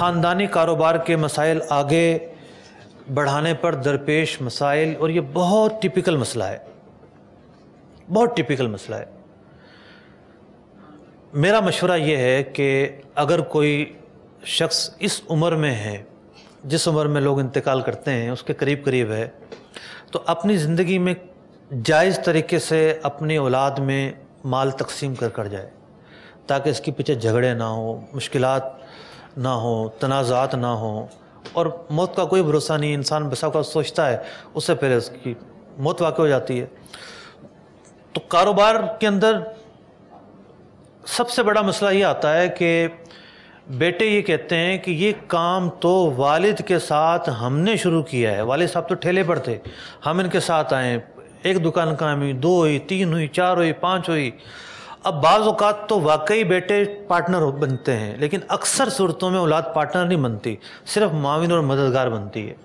ख़ानदानी कारोबार के मसाइल आगे बढ़ाने पर दरपेश मसाइल, और ये बहुत टिपिकल मसला है, बहुत टिपिकल मसला है। मेरा मशवरा ये है कि अगर कोई शख्स इस उम्र में है, जिस उम्र में लोग इंतकाल करते हैं, उसके करीब करीब है, तो अपनी ज़िंदगी में जायज़ तरीके से अपनी औलाद में माल तकसीम कर जाए, ताकि इसके पीछे झगड़े ना हो, मुश्किलात ना हो, तनाज़ात ना हो। और मौत का कोई भरोसा नहीं, इंसान बसा का सोचता है उससे पहले उसकी मौत वाक़ई हो जाती है। तो कारोबार के अंदर सबसे बड़ा मसला ये आता है कि बेटे ये कहते हैं कि ये काम तो वालिद के साथ हमने शुरू किया है, वालिद साहब तो ठेले पर थे, हम इनके साथ आए, एक दुकान काम हुई, 2 हुई, 3 हुई, 4 हुई, 5 हुई। अब बाज़ औक़ात तो वाकई बेटे पार्टनर बनते हैं, लेकिन अक्सर सूरतों में औलाद पार्टनर नहीं बनती, सिर्फ माविन और मददगार बनती है,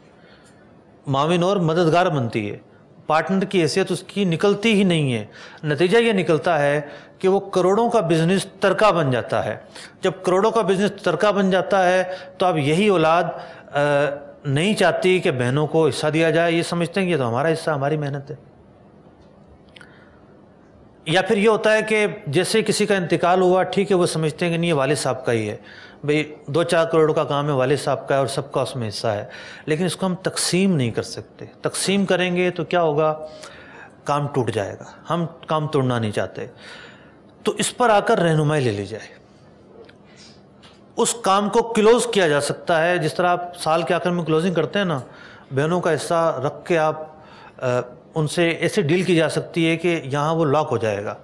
माविन और मददगार बनती है। पार्टनर की हैसियत उसकी निकलती ही नहीं है। नतीजा ये निकलता है कि वो करोड़ों का बिज़नेस तरका बन जाता है। जब करोड़ों का बिज़नेस तरका बन जाता है तो अब यही औलाद नहीं चाहती कि बहनों को हिस्सा दिया जाए, ये समझते हैं कि ये तो हमारा हिस्सा, हमारी मेहनत है। या फिर ये होता है कि जैसे किसी का इंतकाल हुआ, ठीक है, वो समझते हैं कि नहीं ये वालिद साहब का ही है, भाई 2-4 करोड़ का काम है, वालिद साहब का है और सबका उसमें हिस्सा है, लेकिन इसको हम तकसीम नहीं कर सकते। तकसीम करेंगे तो क्या होगा, काम टूट जाएगा। हम काम तोड़ना नहीं चाहते, तो इस पर आकर रहनुमाई ले ली जाए, उस काम को क्लोज़ किया जा सकता है। जिस तरह आप साल के आखिर में क्लोजिंग करते हैं ना, बहनों का हिस्सा रख के आप उनसे ऐसे डील की जा सकती है कि यहाँ वो लॉक हो जाएगा,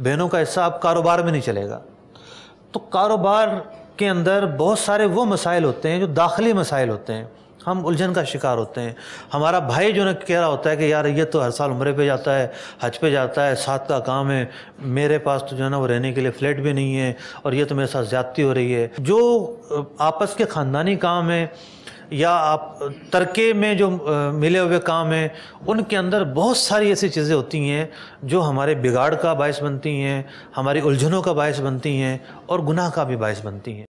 बहनों का हिस्सा अब कारोबार में नहीं चलेगा। तो कारोबार के अंदर बहुत सारे वो मसाइल होते हैं जो दाखिली मसाइल होते हैं, हम उलझन का शिकार होते हैं। हमारा भाई जो है कह रहा होता है कि यार ये तो हर साल उम्रे पे जाता है, हज पे जाता है, साथ का काम है, मेरे पास तो जो है ना वो रहने के लिए फ्लैट भी नहीं है, और ये तो मेरे साथ ज़्यादती हो रही है। जो आपस के ख़ानदानी काम है या आप तरके में जो मिले हुए काम हैं, उनके अंदर बहुत सारी ऐसी चीज़ें होती हैं जो हमारे बिगाड़ का बायस बनती हैं, हमारी उलझनों का बायस बनती हैं और गुनाह का भी बायस बनती हैं।